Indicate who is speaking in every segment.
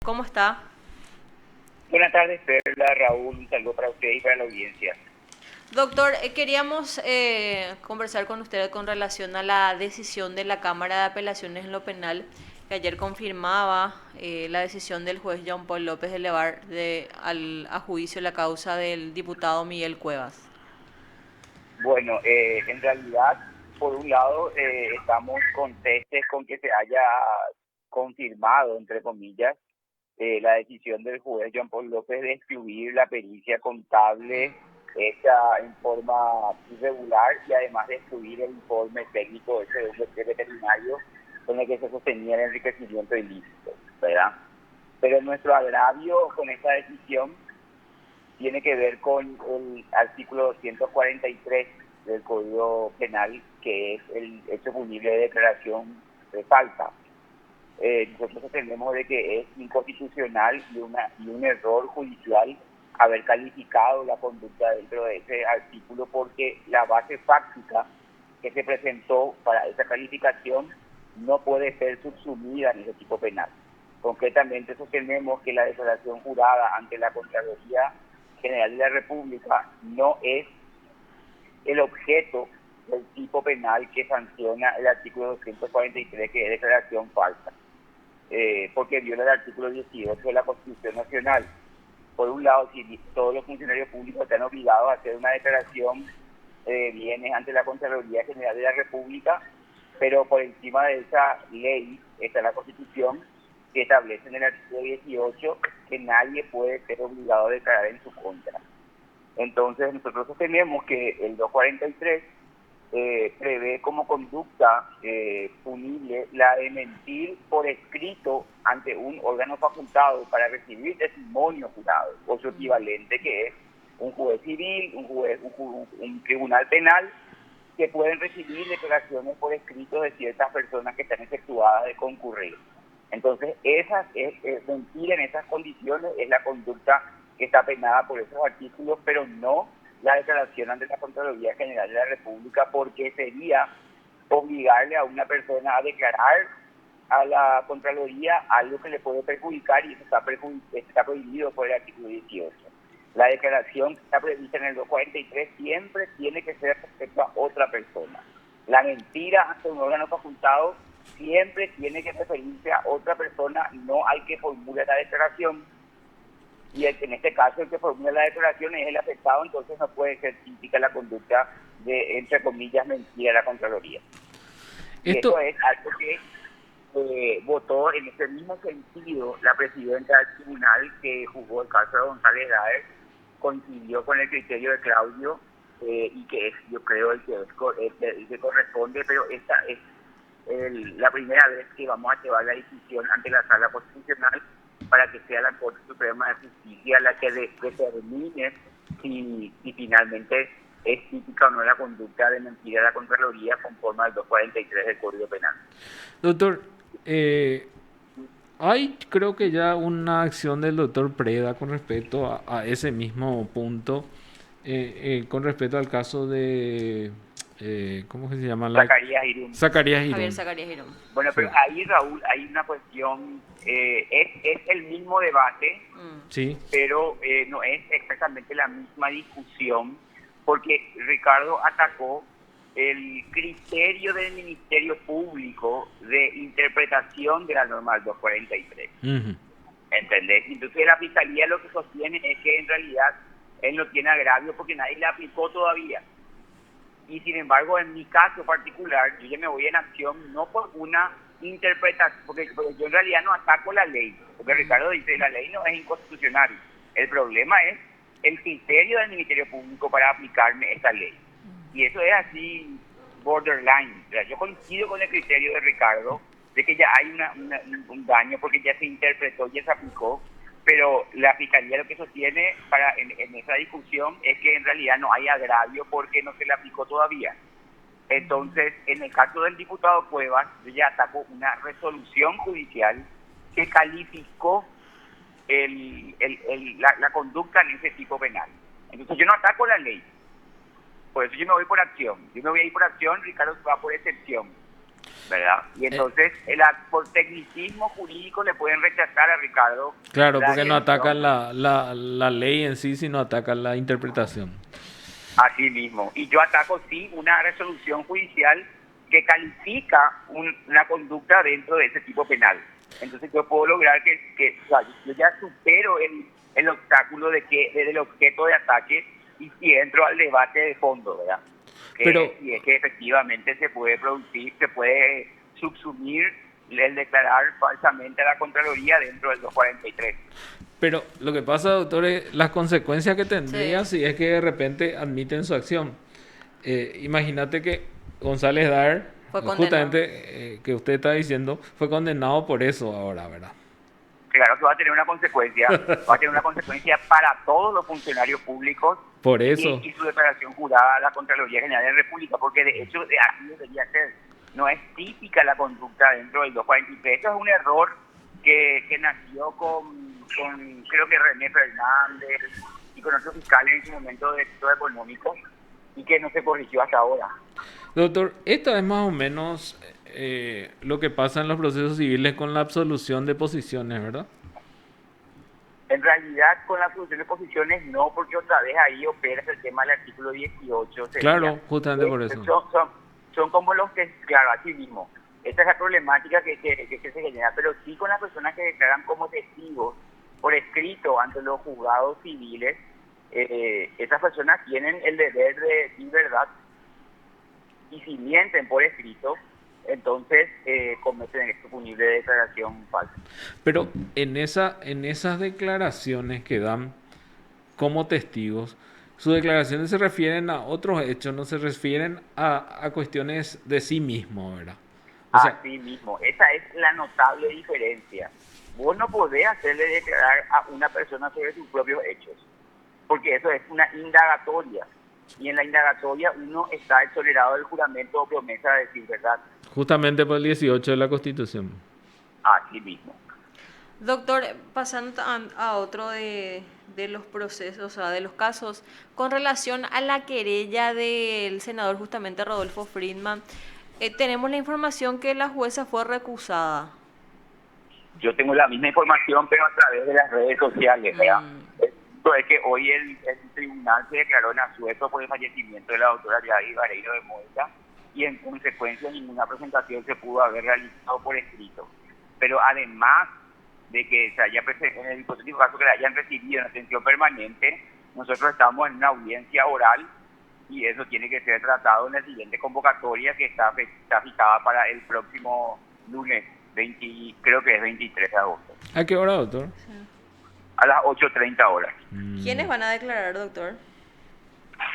Speaker 1: ¿cómo está?
Speaker 2: Buenas tardes, Perla, Raúl, un saludo para usted y para la audiencia.
Speaker 1: Doctor, queríamos conversar con usted con relación a la decisión de la Cámara de Apelaciones en lo penal, que ayer confirmaba la decisión del juez Jean Paul López de elevar a juicio la causa del diputado Miguel Cuevas.
Speaker 2: Bueno, en realidad, por un lado, estamos contestes con que se haya confirmado, entre comillas, la decisión del juez Jean Paul López de excluir la pericia contable hecha en forma irregular y además de excluir el informe técnico ese de un veterinario con el que se sostenía el enriquecimiento ilícito, ¿verdad? Pero nuestro agravio con esta decisión tiene que ver con el artículo 243 del Código Penal, que es el hecho punible de declaración de falta. Nosotros entendemos de que es inconstitucional y un error judicial haber calificado la conducta dentro de ese artículo, porque la base fáctica que se presentó para esa calificación no puede ser subsumida en ese tipo penal. Concretamente sostenemos que la declaración jurada ante la Contraloría General de la República no es el objeto del tipo penal que sanciona el artículo 243, que es declaración falsa, porque viola el artículo 18 de la Constitución Nacional. Por un lado, si todos los funcionarios públicos están obligados a hacer una declaración de bienes ante la Contraloría General de la República, pero por encima de esa ley está la Constitución, que establece en el artículo 18 que nadie puede ser obligado a declarar en su contra. Entonces nosotros sostenemos que el 243 prevé como conducta punible la de mentir por escrito ante un órgano facultado para recibir testimonio jurado, o su equivalente, que es un juez civil, un tribunal penal, que pueden recibir declaraciones por escrito de ciertas personas que están efectuadas de concurrir. Entonces, mentir en esas condiciones es la conducta que está penada por esos artículos, pero no la declaración ante la Contraloría General de la República, porque sería obligarle a una persona a declarar a la Contraloría algo que le puede perjudicar, y eso está prohibido por el artículo 18. La declaración que está prevista en el 243 siempre tiene que ser respecto a otra persona. La mentira ante un órgano facultado siempre tiene que referirse a otra persona, no al que formula la declaración. Y en este caso el que formula la declaración es el afectado, entonces no puede ser típica la conducta de, entre comillas, mentir a la Contraloría. Y
Speaker 3: Esto,
Speaker 2: eso es algo que votó en ese mismo sentido la presidenta del tribunal que juzgó el caso de González Daer, coincidió con el criterio de Claudio, y que es, yo creo, el que corresponde, pero esta es la primera vez que vamos a llevar la discusión ante la Sala Constitucional para que sea la Corte Suprema de Justicia la que determine si finalmente es típica o no la conducta de mentira a la Contraloría conforme al 243 del Código Penal.
Speaker 3: doctor, hay creo que ya una acción del doctor Preda con respecto a ese mismo punto, con respecto al caso de, ¿cómo que se llama?
Speaker 2: Zacarías Irún.
Speaker 3: Zacarías
Speaker 1: Javier
Speaker 3: Irún.
Speaker 1: Zacarías Girón.
Speaker 2: Bueno,
Speaker 3: Sí.
Speaker 2: pero ahí, Raúl, hay una cuestión, es el mismo debate,
Speaker 3: Sí.
Speaker 2: pero no es exactamente la misma discusión, porque Ricardo atacó el criterio del Ministerio Público de interpretación de la norma del 243.
Speaker 3: Ujú.
Speaker 2: ¿Entendés? Entonces la Fiscalía lo que sostiene es que en realidad él no tiene agravio porque nadie le aplicó todavía. Y sin embargo, en mi caso particular, yo ya me voy en acción no por una interpretación, porque yo en realidad no ataco la ley, porque Ricardo dice la ley no es inconstitucional. El problema es el criterio del Ministerio Público para aplicarme esta ley. Y eso es así borderline. O sea, yo coincido con el criterio de Ricardo de que ya hay un daño porque ya se interpretó, ya se aplicó, pero la Fiscalía lo que sostiene en esa discusión es que en realidad no hay agravio porque no se le aplicó todavía. Entonces, en el caso del diputado Cuevas, yo ya ataco una resolución judicial que calificó la conducta en ese tipo penal. Entonces, yo no ataco la ley, por eso yo me voy por acción. Yo me voy a ir por acción, Ricardo va por excepción. ¿verdad? Y entonces, por tecnicismo jurídico le pueden rechazar a Ricardo
Speaker 3: Claro,
Speaker 2: la
Speaker 3: porque no atacan
Speaker 2: decisión.
Speaker 3: la ley en sí, sino atacan la interpretación.
Speaker 2: Así mismo. Y yo ataco, sí, una resolución judicial que califica una conducta dentro de ese tipo penal. Entonces yo puedo lograr o sea, yo ya supero el obstáculo del objeto de ataque y entro al debate de fondo, ¿verdad?
Speaker 3: Pero,
Speaker 2: Que si es que efectivamente se puede producir, se puede subsumir el declarar falsamente a la Contraloría dentro del 243.
Speaker 3: pero lo que pasa, doctor, es las consecuencias que tendría
Speaker 1: Sí,
Speaker 3: si es que de repente admiten su acción. Imagínate que González Dar,
Speaker 1: fue condenado.
Speaker 3: justamente que usted está diciendo, fue condenado por eso ahora, ¿verdad?
Speaker 2: Claro que va a tener una consecuencia para todos los funcionarios públicos
Speaker 3: Por eso.
Speaker 2: y su declaración jurada a la Contraloría General de la República, porque de hecho de así debería ser. No es típica la conducta dentro del 243. Esto es un error que nació con creo que René Fernández y con otros fiscales en su momento de sector económico y que no se corrigió hasta ahora.
Speaker 3: Doctor, esto es más o menos lo que pasa en los procesos civiles con la absolución de posiciones, ¿verdad?
Speaker 2: En realidad, con la solución de posiciones no, porque otra vez ahí opera el tema del artículo 18, sería.
Speaker 3: Claro, justamente por
Speaker 2: Eh,
Speaker 3: eso.
Speaker 2: son, son, son como los que, claro, así mismo. Esta es la problemática que se genera, pero sí con las personas que declaran como testigos por escrito ante los juzgados civiles, esas personas tienen el deber de decir verdad y si mienten por escrito, entonces cometen el hecho punible de declaración falsa.
Speaker 3: Pero en esas declaraciones que dan como testigos, sus declaraciones se refieren a otros hechos, no se refieren a cuestiones de sí mismo, ¿verdad? O sea,
Speaker 2: Así mismo, esa es la notable diferencia. Vos no podés hacerle declarar a una persona sobre sus propios hechos, porque eso es una indagatoria. Y en la indagatoria uno está exonerado del juramento o promesa de decir verdad.
Speaker 3: justamente por el 18 de la Constitución.
Speaker 2: Así mismo.
Speaker 1: Doctor, pasando a otro de los procesos, o sea, de los casos, con relación a la querella del senador justamente Rodolfo Friedman, tenemos la información que la jueza fue recusada.
Speaker 2: Yo tengo la misma información, pero a través de las redes sociales, ¿verdad?
Speaker 1: Mm,
Speaker 2: El punto es que hoy el tribunal se declaró en asueto por el fallecimiento de la doctora Yadi Vareiro de Moita y en consecuencia ninguna presentación se pudo haber realizado por escrito. Pero además de que se haya en el hipotético caso que la hayan recibido en atención permanente, nosotros estamos en una audiencia oral y eso tiene que ser tratado en la siguiente convocatoria que está fijada para el próximo lunes 20, creo que es 23 de agosto,
Speaker 3: ¿A qué hora, doctor?
Speaker 1: sí.
Speaker 2: a las 8:30 horas.
Speaker 1: ¿Quiénes van a declarar, doctor?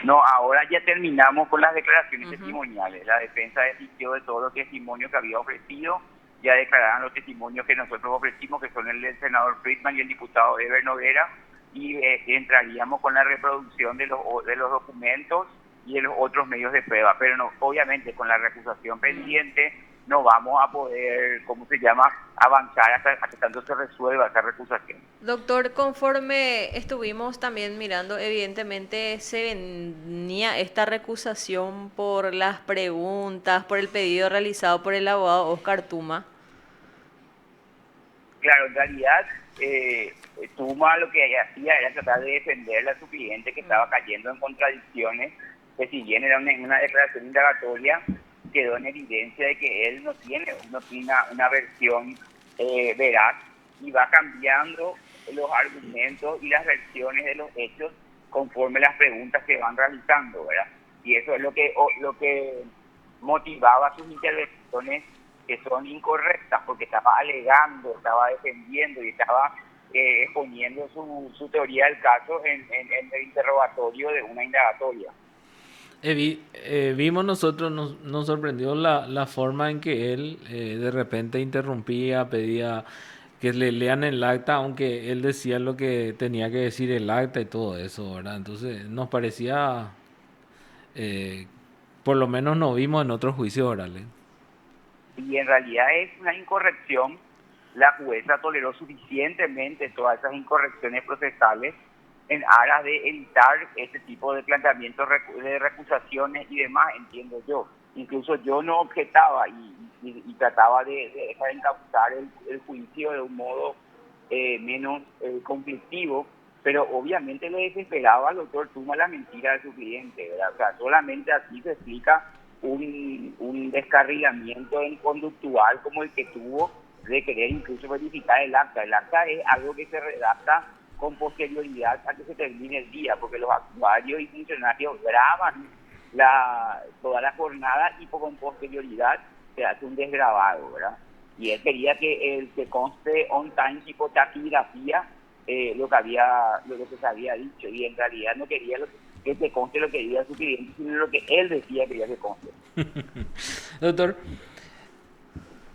Speaker 2: No, ahora ya terminamos con las declaraciones
Speaker 1: Ujú.
Speaker 2: testimoniales. La defensa desistió de todos los testimonios que había ofrecido. Ya declararon los testimonios que nosotros ofrecimos, que son el del senador Friedman y el diputado Eber Noguera, y entraríamos con la reproducción de los documentos y de los otros medios de prueba. Pero no, obviamente con la recusación pendiente no vamos a poder, ¿cómo se llama?, avanzar hasta que tanto se resuelva esa recusación.
Speaker 1: Doctor, conforme estuvimos también mirando, evidentemente se venía esta recusación por las preguntas, por el pedido realizado por el abogado Oscar Tuma.
Speaker 2: Claro, en realidad, Tuma lo que hacía era tratar de defenderle a su cliente que estaba cayendo en contradicciones, que si bien era una declaración indagatoria, quedó en evidencia de que él no tiene una versión veraz y va cambiando los argumentos y las versiones de los hechos conforme las preguntas que van realizando, ¿verdad? Y eso es lo que motivaba sus intervenciones que son incorrectas, porque estaba alegando, estaba defendiendo y estaba exponiendo su teoría del caso en el interrogatorio de una indagatoria.
Speaker 3: Vimos nosotros, nos sorprendió la forma en que él de repente interrumpía, pedía que le lean el acta, aunque él decía lo que tenía que decir el acta y todo eso, ¿verdad? Entonces nos parecía, eh, por lo menos no vimos en otros juicios orales.
Speaker 2: Y en realidad es una incorrección. La jueza toleró suficientemente todas esas incorrecciones procesales en aras de evitar este tipo de planteamientos de recusaciones y demás, entiendo yo. Incluso yo no objetaba y y trataba de dejar encauzar el juicio de un modo menos conflictivo, pero obviamente le desesperaba al doctor Tuma la mentira de su cliente, ¿verdad? O sea, solamente así se explica un descarrilamiento en conductual como el que tuvo de querer incluso verificar el acta. El acta es algo que se redacta con posterioridad a que se termine el día, porque los actuarios y funcionarios graban toda la jornada y con posterioridad se hace un desgrabado, ¿verdad? Y él quería que conste on time tipo taquigrafía lo que se había dicho, y en realidad no quería que se conste lo que diga su cliente, sino lo que él decía que quería que conste.
Speaker 3: Doctor,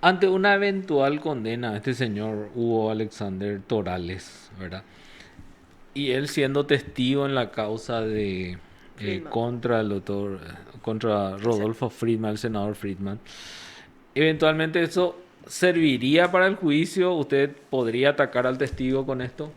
Speaker 3: ante una eventual condena a este señor Hugo Alexander Torales, ¿verdad? Y él siendo testigo en la causa de
Speaker 1: Friedman.
Speaker 3: contra el doctor, contra Rodolfo Friedman, el senador Friedman, eventualmente eso serviría para el juicio. ¿Usted podría atacar al testigo con esto?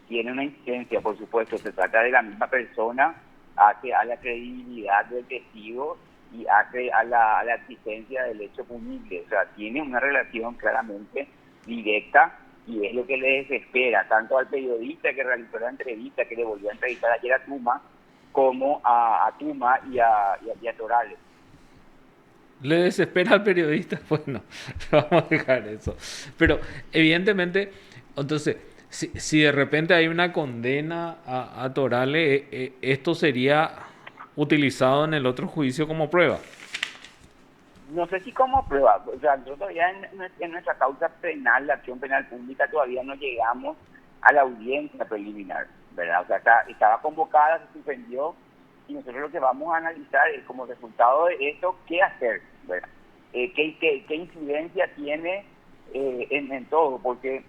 Speaker 2: Tiene una incidencia, por supuesto, se trata de la misma persona, hace a la credibilidad del testigo y hace a la existencia del hecho punible. O sea, tiene una relación claramente directa, y es lo que le desespera tanto al periodista que realizó la entrevista, que le volvió a entrevistar ayer a Tuma, como a Tuma y a Torales.
Speaker 3: ¿Le desespera al periodista? Bueno, vamos a dejar eso. Pero evidentemente, entonces, si de repente hay una condena a Torales, esto sería utilizado en el otro juicio como prueba.
Speaker 2: No sé si como prueba, o sea, nosotros todavía en nuestra causa penal, la acción penal pública, todavía no llegamos a la audiencia preliminar, ¿verdad? O sea, estaba convocada, se suspendió, y nosotros lo que vamos a analizar es, como resultado de esto, qué hacer, ¿verdad? ¿Qué incidencia tiene en todo? Porque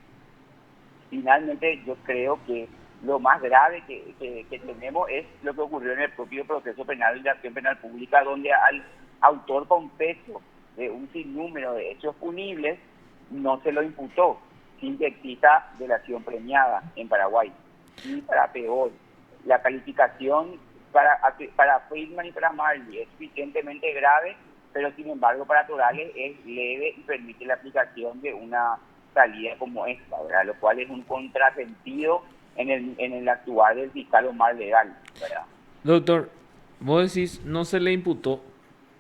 Speaker 2: finalmente yo creo que lo más grave que tenemos es lo que ocurrió en el propio proceso penal de acción penal pública, donde al autor confeso de un sinnúmero de hechos punibles no se lo imputó, sin que exista delación premiada en Paraguay. Y para peor, la calificación para Friedman y para Marley es suficientemente grave, pero sin embargo para Torales es leve y permite la aplicación de una salida como esta, ¿verdad? Lo cual es un contrasentido en el actuar del fiscal Omar Legal, ¿verdad?
Speaker 3: Doctor, vos decís no se le imputó,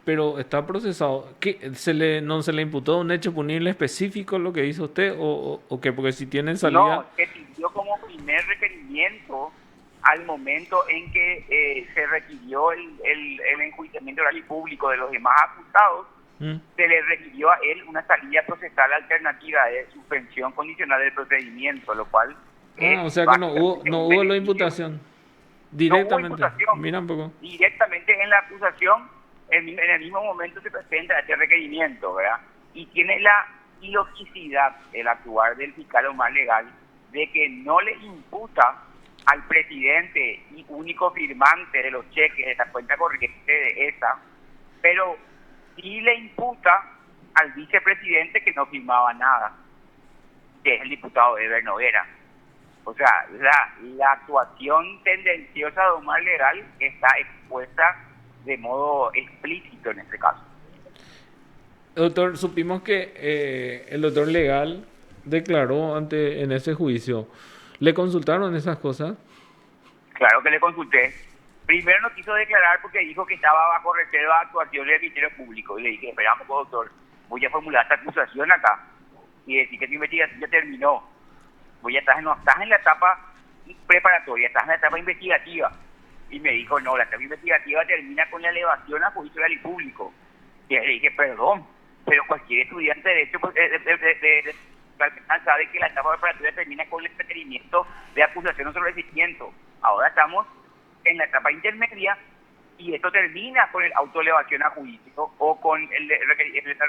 Speaker 3: pero está procesado. ¿Qué? ¿No se le imputó un hecho punible específico lo que hizo usted o qué? Porque si tienen
Speaker 2: No,
Speaker 3: salida...
Speaker 2: se pidió como primer requerimiento al momento en que se requirió el enjuiciamiento oral y público de los demás acusados, se le requirió a él una salida procesal alternativa de suspensión condicional del procedimiento, lo cual es
Speaker 3: o sea que no
Speaker 2: básicamente un
Speaker 3: hubo la
Speaker 2: beneficio.
Speaker 3: imputación
Speaker 2: No hubo
Speaker 3: directamente.
Speaker 2: imputación.
Speaker 3: Mira un poco.
Speaker 2: Directamente en la acusación, en el mismo momento se presenta este requerimiento, ¿verdad? Y tiene la ilogicidad el actuar del fiscal Omar Legal de que no le imputa al presidente y único firmante de los cheques de la cuenta corriente de esa, pero sí le imputa al vicepresidente que no firmaba nada, que es el diputado Eber Noguera. O sea, la actuación tendenciosa de Omar Legal está expuesta de modo explícito en este caso.
Speaker 3: Doctor, supimos que el doctor Legal declaró en ese juicio. ¿Le consultaron esas cosas?
Speaker 2: Claro que le consulté. Primero no quiso declarar porque dijo que estaba bajo reserva de actuación del Ministerio Público. Y le dije, espera un poco, doctor, voy a formular esta acusación acá y decir que tu investigación ya terminó. No estás en la etapa preparatoria, estás en la etapa investigativa. Y me dijo, no, la etapa investigativa termina con la elevación a juicio oral y público. Y le dije, perdón, pero cualquier estudiante de derecho sabe que la etapa preparatoria termina con el requerimiento de acusación o sobreseimiento. Ahora estamos en la etapa intermedia y esto termina con el autoelevación a juicio o con el requerimiento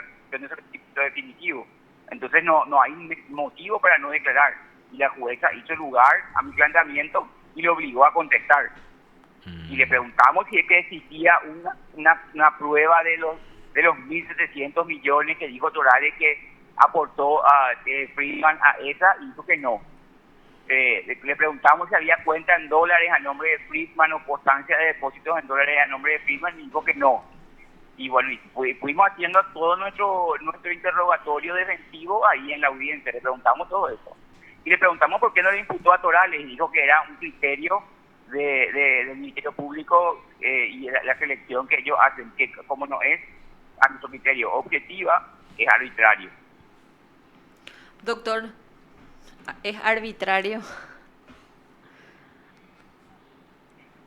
Speaker 2: definitivo. Entonces no hay motivo para no declarar. Y la jueza hizo lugar a mi planteamiento y le obligó a contestar. Y le preguntamos si es que existía una prueba de los 1.700 millones que dijo Torales que aportó a Friedman a esa, y dijo que no. Le preguntamos si había cuenta en dólares a nombre de Friedman o constancia de depósitos en dólares a nombre de Friedman, y dijo que no. Y bueno, fuimos haciendo todo nuestro interrogatorio defensivo ahí en la audiencia, le preguntamos todo eso. Y le preguntamos por qué no le imputó a Torales, y dijo que era un criterio del Ministerio Público y la selección que ellos hacen, que como no es a nuestro criterio objetiva, es arbitrario.
Speaker 1: Doctor, ¿es arbitrario?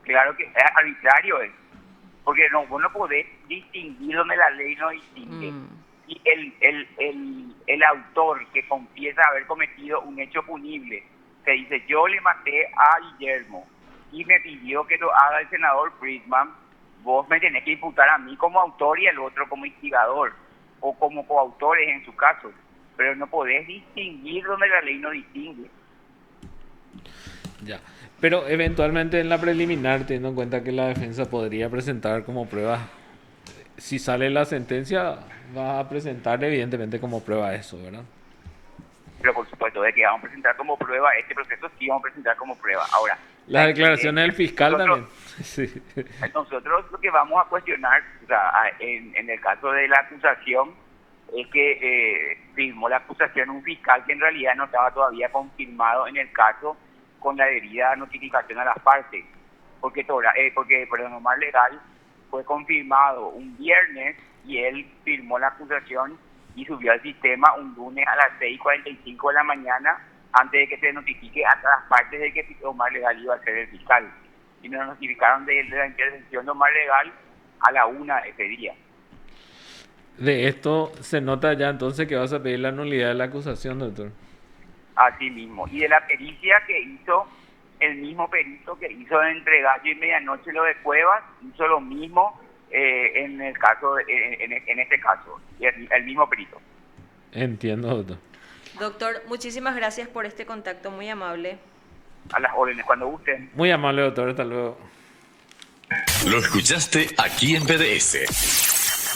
Speaker 2: Claro que es arbitrario, porque vos no podés distinguir donde la ley no distingue. Y el autor que confiesa haber cometido un hecho punible, que dice, yo le maté a Guillermo y me pidió que lo haga el senador Friedman, vos me tenés que imputar a mí como autor y al otro como instigador, o como coautores en su caso, pero no podés distinguir donde la ley no distingue.
Speaker 3: Ya, pero eventualmente en la preliminar, teniendo en cuenta que la defensa podría presentar como prueba, si sale la sentencia, va a presentar evidentemente como prueba eso, ¿verdad?
Speaker 2: Pero por supuesto, de que vamos a presentar como prueba este proceso, sí vamos a presentar como prueba. Ahora,
Speaker 3: las declaraciones del fiscal también. Sí.
Speaker 2: Nosotros lo que vamos a cuestionar, o sea, en el caso de la acusación, es que firmó la acusación un fiscal que en realidad no estaba todavía confirmado en el caso con la debida notificación a las partes, porque Omar Legal fue confirmado un viernes y él firmó la acusación y subió al sistema un lunes a las 6:45 de la mañana, antes de que se notifique a las partes de que Omar Legal iba a ser el fiscal. Y nos notificaron de la intervención de Omar Legal a la 1 ese día.
Speaker 3: De esto se nota ya entonces que vas a pedir la nulidad de la acusación, doctor.
Speaker 2: Así mismo. Y de la pericia que hizo, el mismo perito que hizo entre Gallo y Medianoche lo de Cuevas, hizo lo mismo en el caso, en este caso, el mismo perito.
Speaker 3: Entiendo, doctor.
Speaker 1: Doctor, muchísimas gracias por este contacto, muy amable.
Speaker 2: A las órdenes, cuando gusten.
Speaker 3: Muy amable, doctor, hasta luego.
Speaker 4: Lo escuchaste aquí en PDS.